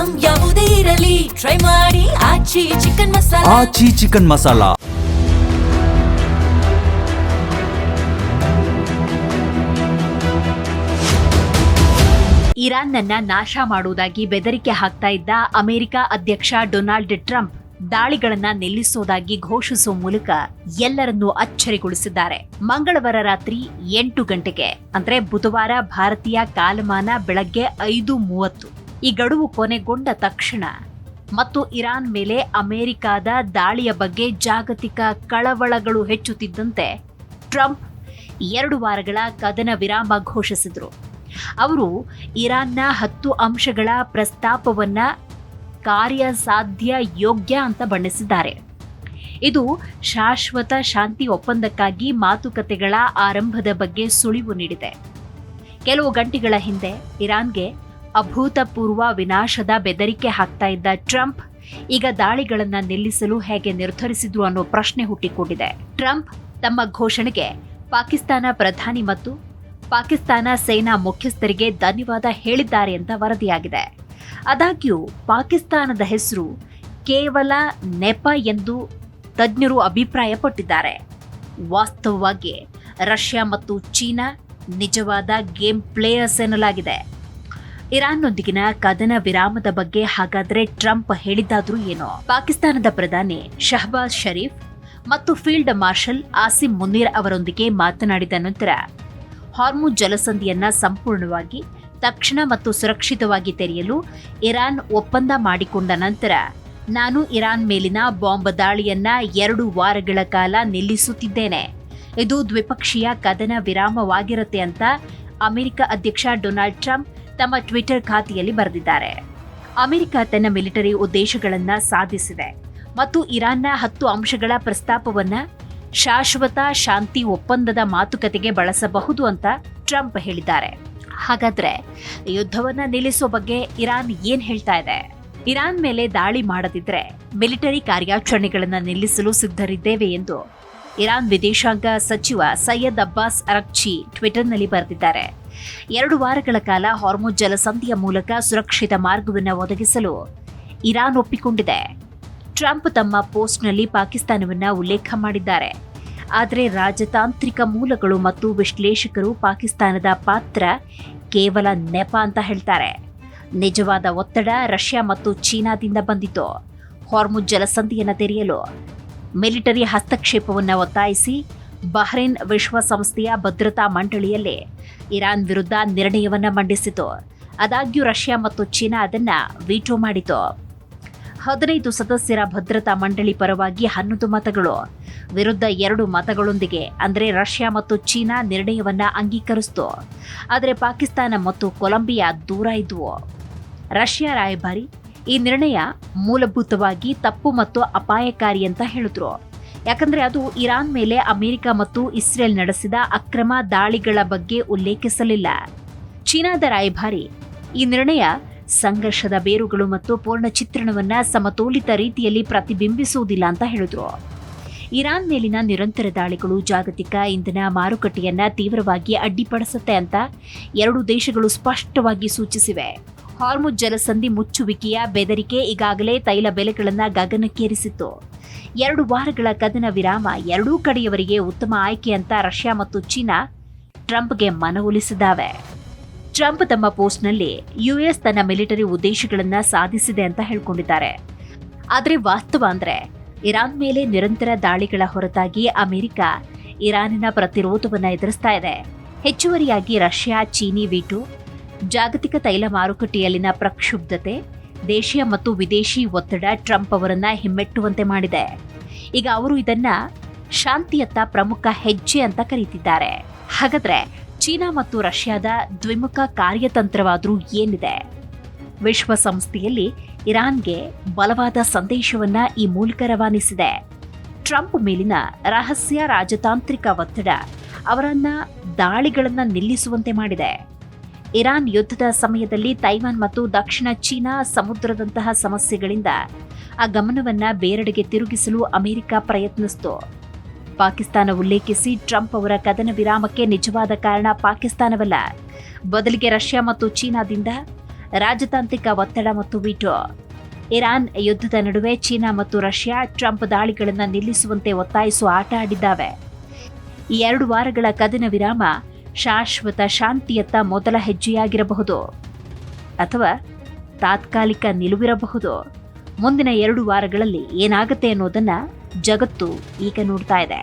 Item ಯಾವುದೇ ಇರಲಿ try ಮಾಡಿ ಆಚಿ ಚಿಕನ್ ಮಸಾಲಾ. ಆಚಿ ಚಿಕನ್ ಮಸಾಲಾ. ಇರಾನ್ನನ್ನ ನಾಶ ಮಾಡುವುದಾಗಿ ಬೆದರಿಕೆ ಹಾಕ್ತಾ ಇದ್ದ ಅಮೆರಿಕ ಅಧ್ಯಕ್ಷ ಡೊನಾಲ್ಡ್ ಟ್ರಂಪ್ ದಾಳಿಗಳನ್ನ ನಿಲ್ಲಿಸೋದಾಗಿ ಘೋಷಿಸುವ ಮೂಲಕ ಎಲ್ಲರನ್ನೂ ಅಚ್ಚರಿಗೊಳಿಸಿದ್ದಾರೆ. ಮಂಗಳವಾರ ರಾತ್ರಿ 8 ಗಂಟೆಗೆ ಅಂದ್ರೆ ಬುಧವಾರ ಭಾರತೀಯ ಕಾಲಮಾನ ಬೆಳಗ್ಗೆ 5:30 ಈ ಗಡುವು ಕೊನೆಗೊಂಡ ತಕ್ಷಣ ಮತ್ತು ಇರಾನ್ ಮೇಲೆ ಅಮೆರಿಕದ ದಾಳಿಯ ಬಗ್ಗೆ ಜಾಗತಿಕ ಕಳವಳಗಳು ಹೆಚ್ಚುತ್ತಿದ್ದಂತೆ ಟ್ರಂಪ್ 2 ವಾರಗಳ ಕದನ ವಿರಾಮ ಘೋಷಿಸಿದ್ರು. ಅವರು ಇರಾನ್ನ 10 ಅಂಶಗಳ ಪ್ರಸ್ತಾಪವನ್ನ ಕಾರ್ಯಸಾಧ್ಯ ಯೋಗ್ಯ ಅಂತ ಬಣ್ಣಿಸಿದ್ದಾರೆ. ಇದು ಶಾಶ್ವತ ಶಾಂತಿ ಒಪ್ಪಂದಕ್ಕಾಗಿ ಮಾತುಕತೆಗಳ ಆರಂಭದ ಬಗ್ಗೆ ಸುಳಿವು ನೀಡಿದೆ. ಕೆಲವು ಗಂಟೆಗಳ ಹಿಂದೆ ಇರಾನ್ಗೆ ಅಭೂತಪೂರ್ವ ವಿನಾಶದ ಬೆದರಿಕೆ ಹಾಕ್ತಾ ಇದ್ದ ಟ್ರಂಪ್ ಈಗ ದಾಳಿಗಳನ್ನ ನಿಲ್ಲಿಸಲು ಹೇಗೆ ನಿರ್ಧರಿಸಿದ್ರು ಅನ್ನೋ ಪ್ರಶ್ನೆ ಹುಟ್ಟಿಕೊಂಡಿದೆ. ಟ್ರಂಪ್ ತಮ್ಮ ಘೋಷಣೆಗೆ ಪಾಕಿಸ್ತಾನ ಪ್ರಧಾನಿ ಮತ್ತು ಪಾಕಿಸ್ತಾನ ಸೇನಾ ಮುಖ್ಯಸ್ಥರಿಗೆ ಧನ್ಯವಾದ ಹೇಳಿದ್ದಾರೆ ಅಂತ ವರದಿಯಾಗಿದೆ. ಆದಾಗ್ಯೂ ಪಾಕಿಸ್ತಾನದ ಹೆಸರು ಕೇವಲ ನೆಪ ಎಂದು ತಜ್ಞರು ಅಭಿಪ್ರಾಯಪಟ್ಟಿದ್ದಾರೆ. ವಾಸ್ತವವಾಗಿ ರಷ್ಯಾ ಮತ್ತು ಚೀನಾ ನಿಜವಾದ ಗೇಮ್ ಪ್ಲೇಯರ್ಸ್ ಎನ್ನಲಾಗಿದೆ. ಇರಾನ್ನೊಂದಿಗಿನ ಕದನ ವಿರಾಮದ ಬಗ್ಗೆ ಹಾಗಾದ್ರೆ ಟ್ರಂಪ್ ಹೇಳಿದ್ದಾದ್ರೂ ಏನೋ? ಪಾಕಿಸ್ತಾನದ ಪ್ರಧಾನಿ ಶಹಬಾಜ್ ಶರೀಫ್ ಮತ್ತು ಫೀಲ್ಡ್ ಮಾರ್ಷಲ್ ಆಸಿಮ್ ಮುನೀರ್ ಅವರೊಂದಿಗೆ ಮಾತನಾಡಿದ ನಂತರ ಹಾರ್ಮುಜ್ ಜಲಸಂಧಿಯನ್ನ ಸಂಪೂರ್ಣವಾಗಿ ತಕ್ಷಣ ಮತ್ತು ಸುರಕ್ಷಿತವಾಗಿ ತೆರೆಯಲು ಇರಾನ್ ಒಪ್ಪಂದ ಮಾಡಿಕೊಂಡ ನಂತರ ನಾನು ಇರಾನ್ ಮೇಲಿನ ಬಾಂಬ್ ದಾಳಿಯನ್ನ 2 ವಾರಗಳ ಕಾಲ ನಿಲ್ಲಿಸುತ್ತಿದ್ದೇನೆ. ಇದು ದ್ವಿಪಕ್ಷೀಯ ಕದನ ವಿರಾಮವಾಗಿರುತ್ತೆ ಅಂತ ಅಮೆರಿಕ ಅಧ್ಯಕ್ಷ ಡೊನಾಲ್ಡ್ ಟ್ರಂಪ್ ತಮ್ಮ ಟ್ವಿಟರ್ ಖಾತೆಯಲ್ಲಿ ಬರೆದಿದ್ದಾರೆ. ಅಮೆರಿಕ ತನ್ನ ಮಿಲಿಟರಿ ಉದ್ದೇಶಗಳನ್ನ ಸಾಧಿಸಿದೆ ಮತ್ತು ಇರಾನ್ನ 10 ಅಂಶಗಳ ಪ್ರಸ್ತಾಪವನ್ನ ಶಾಶ್ವತ ಶಾಂತಿ ಒಪ್ಪಂದದ ಮಾತುಕತೆಗೆ ಬಳಸಬಹುದು ಅಂತ ಟ್ರಂಪ್ ಹೇಳಿದ್ದಾರೆ. ಹಾಗಾದ್ರೆ ಯುದ್ಧವನ್ನ ನಿಲ್ಲಿಸೋ ಬಗ್ಗೆ ಇರಾನ್ ಏನ್ ಹೇಳ್ತಾ ಇದೆ? ಇರಾನ್ ಮೇಲೆ ದಾಳಿ ಮಾಡದಿದ್ರೆ ಮಿಲಿಟರಿ ಕಾರ್ಯಾಚರಣೆಗಳನ್ನ ನಿಲ್ಲಿಸಲು ಸಿದ್ಧರಿದ್ದೇವೆ ಎಂದು ಇರಾನ್ ವಿದೇಶಾಂಗ ಸಚಿವ ಸೈಯದ್ ಅಬ್ಬಾಸ್ ಅರಕ್ಚಿ ಟ್ವಿಟರ್ನಲ್ಲಿ ಬರೆದಿದ್ದಾರೆ. 2 ವಾರಗಳ ಕಾಲ ಹಾರ್ಮುಜ್ ಜಲಸಂಧಿಯ ಮೂಲಕ ಸುರಕ್ಷಿತ ಮಾರ್ಗವನ್ನು ಒದಗಿಸಲು ಇರಾನ್ ಒಪ್ಪಿಕೊಂಡಿದೆ. ಟ್ರಂಪ್ ತಮ್ಮ ಪೋಸ್ಟ್ನಲ್ಲಿ ಪಾಕಿಸ್ತಾನವನ್ನ ಉಲ್ಲೇಖ ಮಾಡಿದ್ದಾರೆ. ಆದರೆ ರಾಜತಾಂತ್ರಿಕ ಮೂಲಗಳು ಮತ್ತು ವಿಶ್ಲೇಷಕರು ಪಾಕಿಸ್ತಾನದ ಪಾತ್ರ ಕೇವಲ ನೆಪ ಅಂತ ಹೇಳ್ತಾರೆ. ನಿಜವಾದ ಒತ್ತಡ ರಷ್ಯಾ ಮತ್ತು ಚೀನಾದಿಂದ ಬಂದಿತು. ಹಾರ್ಮುಜ್ ಜಲಸಂಧಿಯನ್ನು ತೆರೆಯಲು ಮಿಲಿಟರಿ ಹಸ್ತಕ್ಷೇಪವನ್ನು ಒತ್ತಾಯಿಸಿ ಬಹ್ರೇನ್ ವಿಶ್ವಸಂಸ್ಥೆಯ ಭದ್ರತಾ ಮಂಡಳಿಯಲ್ಲಿ ಇರಾನ್ ವಿರುದ್ಧ ನಿರ್ಣಯವನ್ನು ಮಂಡಿಸಿತು. ಆದಾಗ್ಯೂ ರಷ್ಯಾ ಮತ್ತು ಚೀನಾ ಅದನ್ನ ವೀಟೋ ಮಾಡಿತು. 15 ಸದಸ್ಯರ ಭದ್ರತಾ ಮಂಡಳಿ ಪರವಾಗಿ 11 ಮತಗಳು ವಿರುದ್ಧ 2 ಮತಗಳೊಂದಿಗೆ ಅಂದರೆ ರಷ್ಯಾ ಮತ್ತು ಚೀನಾ ನಿರ್ಣಯವನ್ನ ಅಂಗೀಕರಿಸಿತು. ಆದರೆ ಪಾಕಿಸ್ತಾನ ಮತ್ತು ಕೊಲಂಬಿಯಾ ದೂರ ಇದ್ವು. ರಷ್ಯಾ ರಾಯಭಾರಿ ಈ ನಿರ್ಣಯ ಮೂಲಭೂತವಾಗಿ ತಪ್ಪು ಮತ್ತು ಅಪಾಯಕಾರಿ ಅಂತ ಹೇಳಿದ್ರು. ಯಾಕಂದ್ರೆ ಅದು ಇರಾನ್ ಮೇಲೆ ಅಮೆರಿಕ ಮತ್ತು ಇಸ್ರೇಲ್ ನಡೆಸಿದ ಅಕ್ರಮ ದಾಳಿಗಳ ಬಗ್ಗೆ ಉಲ್ಲೇಖಿಸಲಿಲ್ಲ. ಚೀನಾದ ರಾಯಭಾರಿ ಈ ನಿರ್ಣಯ ಸಂಘರ್ಷದ ಬೇರುಗಳು ಮತ್ತು ಪೂರ್ಣ ಚಿತ್ರಣವನ್ನ ಸಮತೋಲಿತ ರೀತಿಯಲ್ಲಿ ಪ್ರತಿಬಿಂಬಿಸುವುದಿಲ್ಲ ಅಂತ ಹೇಳಿದ್ರು. ಇರಾನ್ ಮೇಲಿನ ನಿರಂತರ ದಾಳಿಗಳು ಜಾಗತಿಕ ಇಂಧನ ಮಾರುಕಟ್ಟೆಯನ್ನ ತೀವ್ರವಾಗಿ ಅಡ್ಡಿಪಡಿಸುತ್ತೆ ಅಂತ 2 ದೇಶಗಳು ಸ್ಪಷ್ಟವಾಗಿ ಸೂಚಿಸಿವೆ. ಹಾರ್ಮುಜ್ ಜಲಸಂಧಿ ಮುಚ್ಚುವಿಕೆಯ ಬೆದರಿಕೆ ಈಗಾಗಲೇ ತೈಲ ಬೆಲೆಗಳನ್ನ ಗಗನಕ್ಕೇರಿಸಿತ್ತು. 2 ವಾರಗಳ ಕದನ ವಿರಾಮ 2 ಕಡೆಯವರಿಗೆ ಉತ್ತಮ ಆಯ್ಕೆ ಅಂತ ರಷ್ಯಾ ಮತ್ತು ಚೀನಾ ಟ್ರಂಪ್ಗೆ ಮನವೊಲಿಸಿದ್ದಾವೆ. ಟ್ರಂಪ್ ತಮ್ಮ ಪೋಸ್ಟ್ನಲ್ಲಿ ಯುಎಸ್ ತನ್ನ ಮಿಲಿಟರಿ ಉದ್ದೇಶಗಳನ್ನ ಸಾಧಿಸಿದೆ ಅಂತ ಹೇಳ್ಕೊಂಡಿದ್ದಾರೆ. ಆದರೆ ವಾಸ್ತವ ಅಂದ್ರೆ ಇರಾನ್ ಮೇಲೆ ನಿರಂತರ ದಾಳಿಗಳ ಹೊರತಾಗಿ ಅಮೆರಿಕ ಇರಾನಿನ ಪ್ರತಿರೋಧವನ್ನ ಎದುರಿಸ್ತಾ ಇದೆ. ಹೆಚ್ಚುವರಿಯಾಗಿ ರಷ್ಯಾ ಚೀನಿ ವೀಟೋ, ಜಾಗತಿಕ ತೈಲ ಮಾರುಕಟ್ಟೆಯಲ್ಲಿನ ಪ್ರಕ್ಷುಬ್ಧತೆ, ದೇಶೀಯ ಮತ್ತು ವಿದೇಶಿ ಒತ್ತಡ ಟ್ರಂಪ್ ಅವರನ್ನ ಹಿಮ್ಮೆಟ್ಟುವಂತೆ ಮಾಡಿದೆ. ಈಗ ಅವರು ಇದನ್ನ ಶಾಂತಿಯತ್ತ ಪ್ರಮುಖ ಹೆಜ್ಜೆ ಅಂತ ಕರೀತಿದ್ದಾರೆ. ಹಾಗಾದ್ರೆ ಚೀನಾ ಮತ್ತು ರಷ್ಯಾದ ದ್ವಿಮುಖ ಕಾರ್ಯತಂತ್ರವಾದ್ರೂ ಏನಿದೆ? ವಿಶ್ವಸಂಸ್ಥೆಯಲ್ಲಿ ಇರಾನ್ಗೆ ಬಲವಾದ ಸಂದೇಶವನ್ನ ಈ ಮೂಲಕ ರವಾನಿಸಿದೆ. ಟ್ರಂಪ್ ಮೇಲಿನ ರಹಸ್ಯ ರಾಜತಾಂತ್ರಿಕ ಒತ್ತಡ ಅವರನ್ನ ದಾಳಿಗಳನ್ನ ನಿಲ್ಲಿಸುವಂತೆ ಮಾಡಿದೆ. ಇರಾನ್ ಯುದ್ಧದ ಸಮಯದಲ್ಲಿ ತೈವಾನ್ ಮತ್ತು ದಕ್ಷಿಣ ಚೀನಾ ಸಮುದ್ರದಂತಹ ಸಮಸ್ಯೆಗಳಿಂದ ಆ ಗಮನವನ್ನ ಬೇರೆಡೆಗೆ ತಿರುಗಿಸಲು ಅಮೆರಿಕ ಪ್ರಯತ್ನಿಸಿತು. ಪಾಕಿಸ್ತಾನ ಉಲ್ಲೇಖಿಸಿ ಟ್ರಂಪ್ ಅವರ ಕದನ ವಿರಾಮಕ್ಕೆ ನಿಜವಾದ ಕಾರಣ ಪಾಕಿಸ್ತಾನವಲ್ಲ, ಬದಲಿಗೆ ರಷ್ಯಾ ಮತ್ತು ಚೀನಾದಿಂದ ರಾಜತಾಂತ್ರಿಕ ಒತ್ತಡ ಮತ್ತು ವಿಟೋ. ಇರಾನ್ ಯುದ್ಧದ ನಡುವೆ ಚೀನಾ ಮತ್ತು ರಷ್ಯಾ ಟ್ರಂಪ್ ದಾಳಿಗಳನ್ನು ನಿಲ್ಲಿಸುವಂತೆ ಒತ್ತಾಯಿಸುವ ಆಟ ಆಡಿದ್ದಾವೆ. ಈ 2 ವಾರಗಳ ಕದನ ವಿರಾಮ ಶಾಶ್ವತ ಶಾಂತಿಯತ್ತ ಮೊದಲ ಹೆಜ್ಜೆಯಾಗಿರಬಹುದು ಅಥವಾ ತಾತ್ಕಾಲಿಕ ನಿಲುವಿರಬಹುದು. ಮುಂದಿನ 2 ವಾರಗಳಲ್ಲಿ ಏನಾಗುತ್ತೆ ಅನ್ನೋದನ್ನ ಜಗತ್ತು ಈಗ ನೋಡ್ತಾ ಇದೆ.